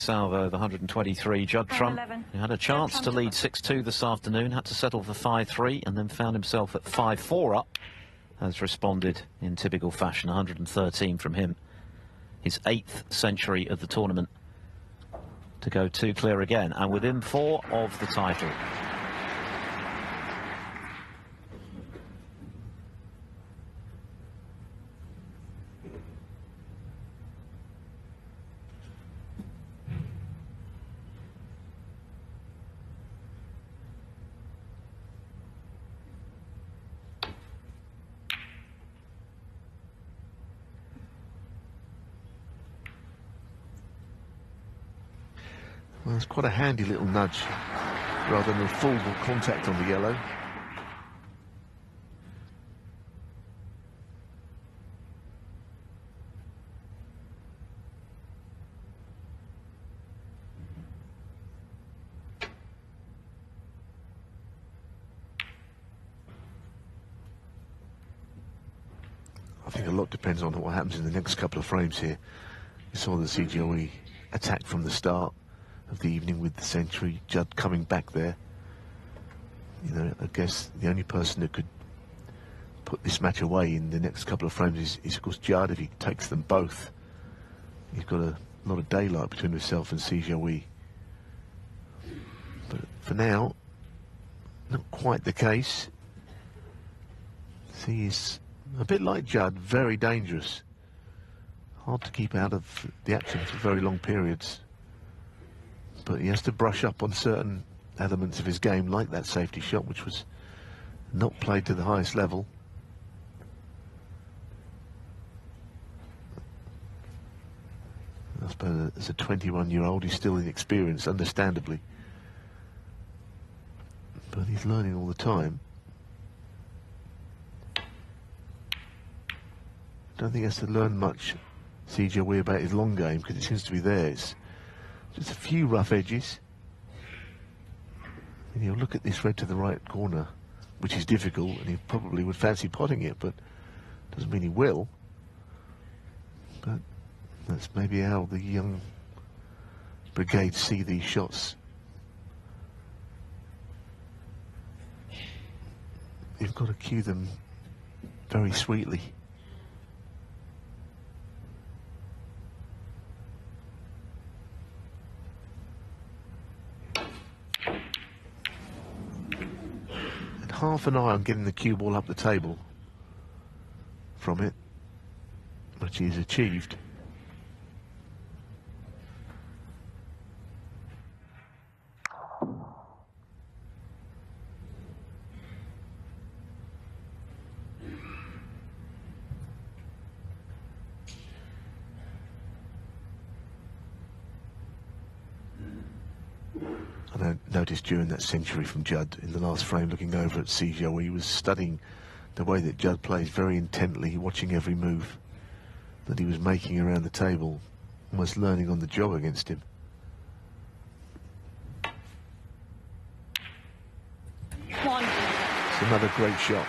Salvo, the 123, Judd Trump, who had a chance to lead 6-2 this afternoon, had to settle for 5-3 and then found himself at 5-4 up, has responded in typical fashion. 113 from him, his 8th century of the tournament, to go 2 clear again and within 4 of the title. Well, it's quite a handy little nudge rather than a full contact on the yellow. I think a lot depends on what happens in the next couple of frames here. We saw the CGOE attack from the start of the evening with the century, Judd coming back there. You know, I guess the only person that could put this match away in the next couple of frames is of course Judd. If he takes them both, he's got a lot of daylight between himself and CGOE. But for now, not quite the case. He is a bit like Judd, very dangerous. Hard to keep out of the action for very long periods. But he has to brush up on certain elements of his game, like that safety shot, which was not played to the highest level. I suppose as a 21-year-old, he's still inexperienced, understandably. But he's learning all the time. I don't think he has to learn much, CGOE, about his long game, because it seems to be there. It's just a few rough edges. And he'll look at this red to the right corner, which is difficult, and he probably would fancy potting it, but doesn't mean he will. But that's maybe how the young brigade see these shots. You've got to cue them very sweetly. Half an eye on getting the cue ball up the table from it, which he's achieved. I noticed during that century from Judd in the last frame, looking over at CGOE, he was studying the way that Judd plays very intently, watching every move that he was making around the table, almost learning on the job against him. It's another great shot.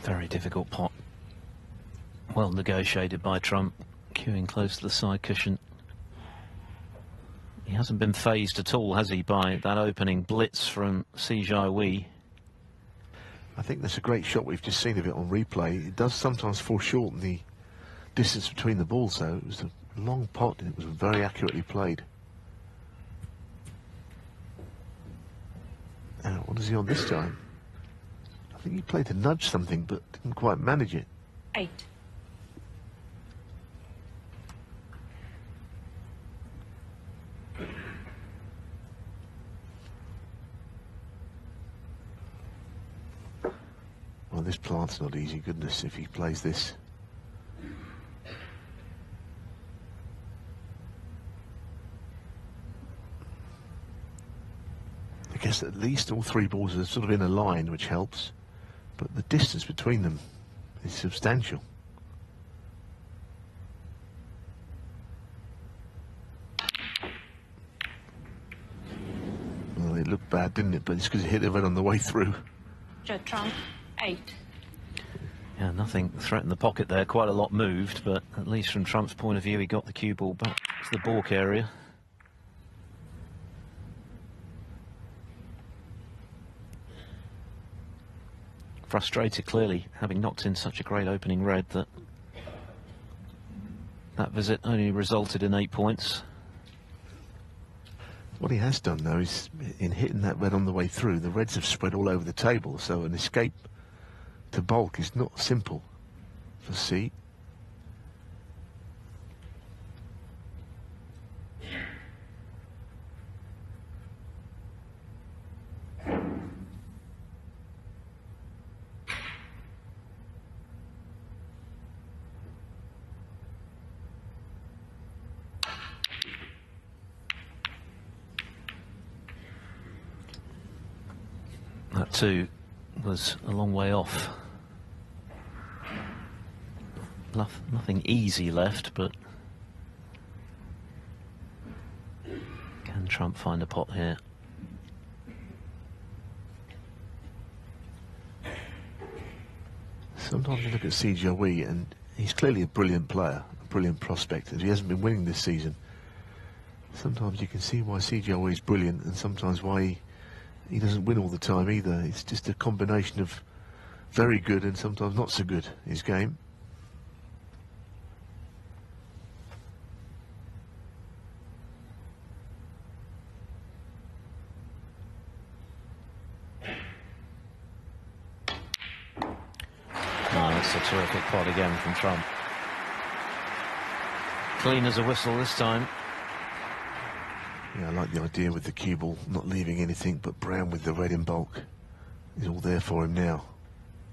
Very difficult pot. Well negotiated by Trump, cueing close to the side cushion. He hasn't been phased at all, has he, by that opening blitz from CGOE? I think that's a great shot. We've just seen of it on replay. It does sometimes foreshorten the distance between the balls, though. It was a long pot and it was very accurately played. Now, what is he on this time? I think he played to nudge something, but didn't quite manage it. 8. Well, this plant's not easy, goodness, if he plays this. I guess at least all 3 balls are sort of in a line, which helps, but the distance between them is substantial. Well, it looked bad, didn't it? But it's because it hit the red on the way through. Judd Trump, 8. Yeah, nothing threatened the pocket there. Quite a lot moved, but at least from Trump's point of view, he got the cue ball back to the baulk area. Frustrated, clearly, having knocked in such a great opening red, that visit only resulted in 8 points. What he has done, though, is in hitting that red on the way through, the reds have spread all over the table, so an escape to baulk is not simple for C. That too was a long way off. Nothing easy left, but can Trump find a pot here? Sometimes you look at CJOE and he's clearly a brilliant player, a brilliant prospect, and he hasn't been winning this season. Sometimes you can see why CJOE is brilliant and sometimes why he doesn't win all the time either. It's just a combination of very good and sometimes not so good, his game. Oh, that's a terrific pot again from Trump. Clean as a whistle this time. Yeah, I like the idea with the cue ball not leaving anything but brown with the red in baulk. It's all there for him now.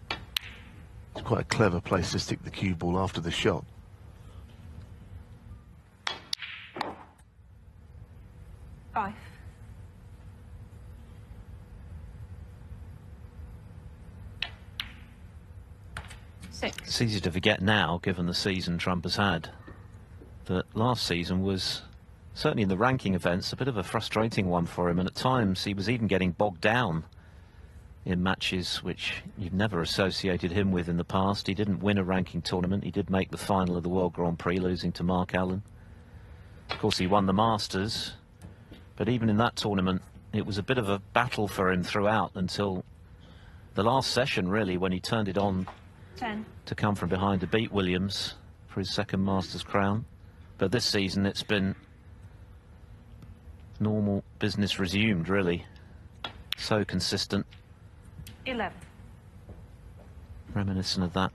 It's quite a clever place to stick the cue ball after the shot. Five. Six. It's easy to forget now, given the season Trump has had, that last season was, certainly in the ranking events, a bit of a frustrating one for him, and at times he was even getting bogged down in matches which you've never associated him with in the past. He didn't win a ranking tournament. He did make the final of the World Grand Prix, losing to Mark Allen. Of course, he won the Masters, but even in that tournament, it was a bit of a battle for him throughout until the last session, really, when he turned it on 10. to come from behind to beat Williams for his second Masters crown. But this season, it's been normal business resumed, really. So consistent. 11. Reminiscent of that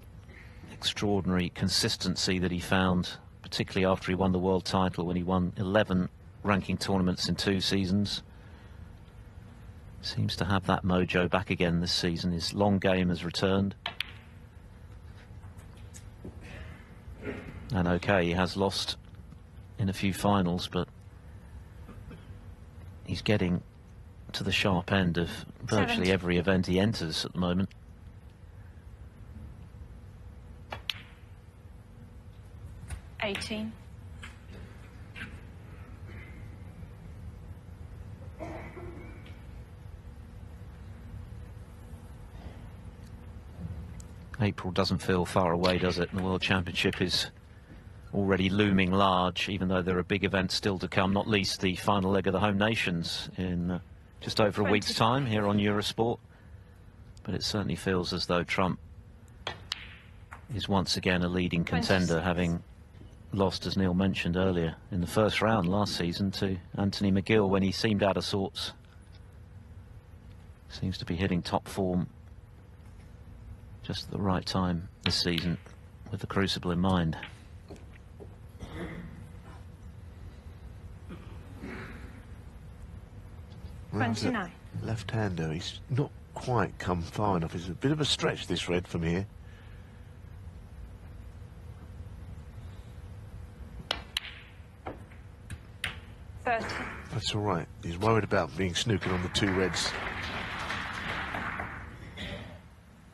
extraordinary consistency that he found, particularly after he won the world title, when he won 11 ranking tournaments in 2 seasons. Seems to have that mojo back again this season. His long game has returned. And okay, he has lost in a few finals, but he's getting to the sharp end of virtually 70. every event he enters at the moment. $18. April doesn't feel far away, does it? The World Championship is already looming large, even though there are big events still to come, not least the final leg of the Home Nations in just over a week's time here on Eurosport. But it certainly feels as though Trump is once again a leading contender, having lost, as Neil mentioned earlier, in the first round last season to Anthony McGill when he seemed out of sorts. Seems to be hitting top form just at the right time this season with the Crucible in mind. Well, 29. Left-hander, he's not quite come far enough. It's a bit of a stretch, this red, from here. That's all right. He's worried about being snookered on the 2 reds.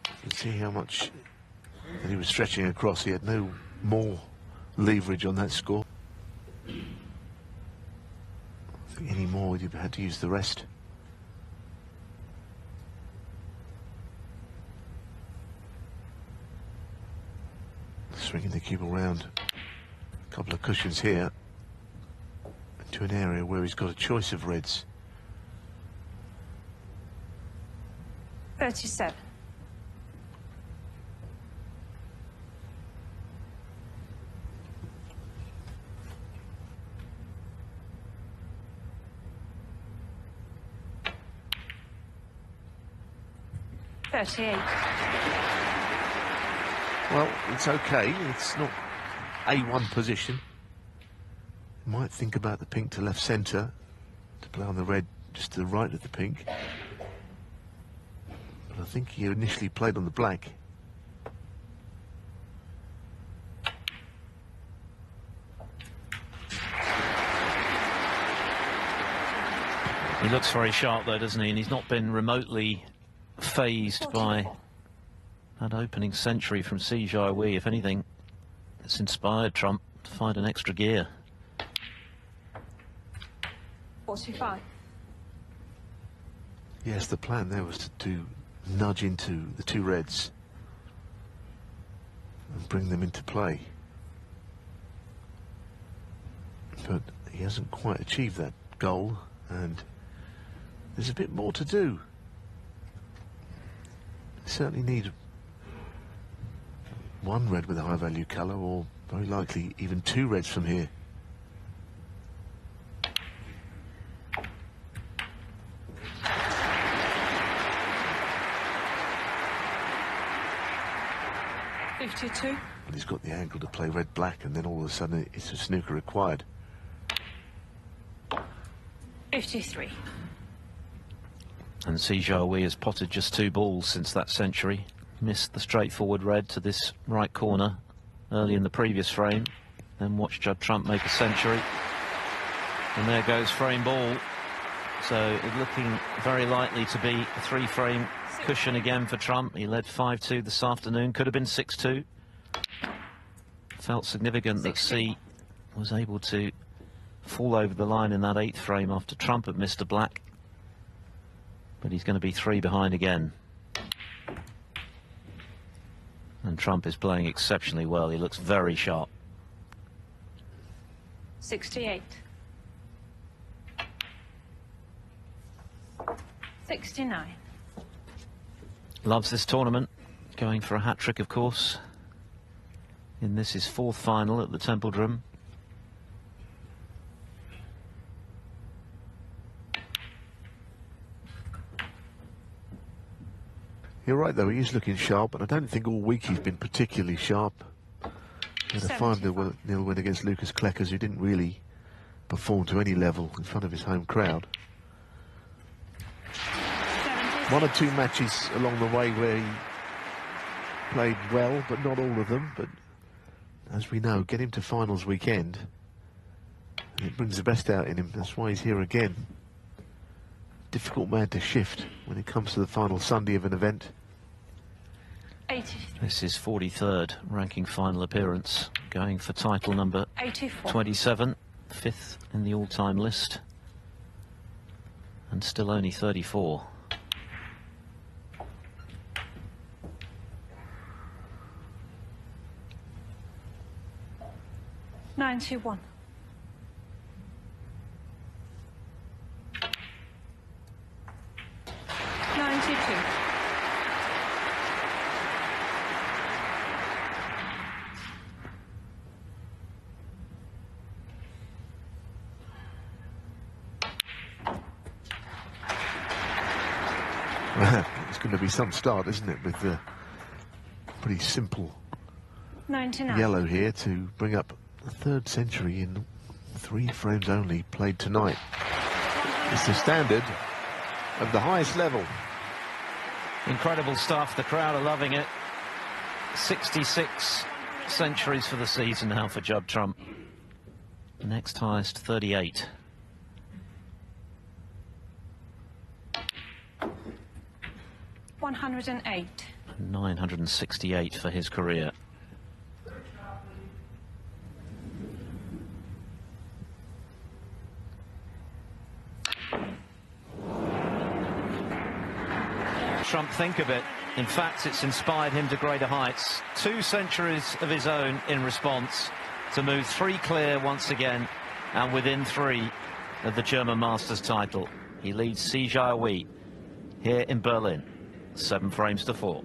You can see how much that he was stretching across. He had no more leverage on that score. I think any more, you'd have had to use the rest. Swinging the cube around a couple of cushions here into an area where he's got a choice of reds. 37. Well, it's okay. It's not A1 position. You might think about the pink to left centre to play on the red just to the right of the pink. But I think he initially played on the black. He looks very sharp though, doesn't he? And he's not been remotely phased by that opening century from Si Jiawei. If anything, it's inspired Trump to find an extra gear. 45. Yes, the plan there was to nudge into the two reds and bring them into play. But he hasn't quite achieved that goal, and there's a bit more to do. Certainly need one red with a high value colour, or very likely even two reds from here. But he's got the angle to play red black, and then all of a sudden it's a snooker required. 53. And Si Jiawei has potted just 2 balls since that century. Missed the straightforward red to this right corner early in the previous frame. Then watched Judd Trump make a century. And there goes frame ball. So it's looking very likely to be a 3-frame cushion again for Trump. He led 5-2 this afternoon. Could have been 6-2. Felt significant that Si was able to fall over the line in that 8th frame after Trump had missed a black. But he's going to be 3 behind again. And Trump is playing exceptionally well. He looks very sharp. 68. 69. Loves this tournament. Going for a hat-trick, of course. In this his 4th final at the Templedrum. You're right, though, he is looking sharp, and I don't think all week he's been particularly sharp. He had a 5-0 win against Lucas Kleckers, who didn't really perform to any level in front of his home crowd. 1 or 2 matches along the way where he played well, but not all of them. But as we know, get him to finals weekend, and it brings the best out in him. That's why he's here again. Difficult man to shift when it comes to the final Sunday of an event. 80. This is 43rd ranking final appearance, going for title number 84. 27, 5th in the all-time list, and still only 34. $91. 92. It's going to be some start, isn't it, with the pretty simple 99. yellow here to bring up the 3rd century in 3 frames only played tonight. It's the standard of the highest level. Incredible stuff. The crowd are loving it. 66 centuries for the season now for Judd Trump. The next highest, 38. $108. 968 for his career. Trump think of it. In fact, it's inspired him to greater heights. 2 centuries of his own in response to move 3 clear once again, and within 3 of the German Masters title. He leads Si Jiahui here in Berlin, 7 frames to 4.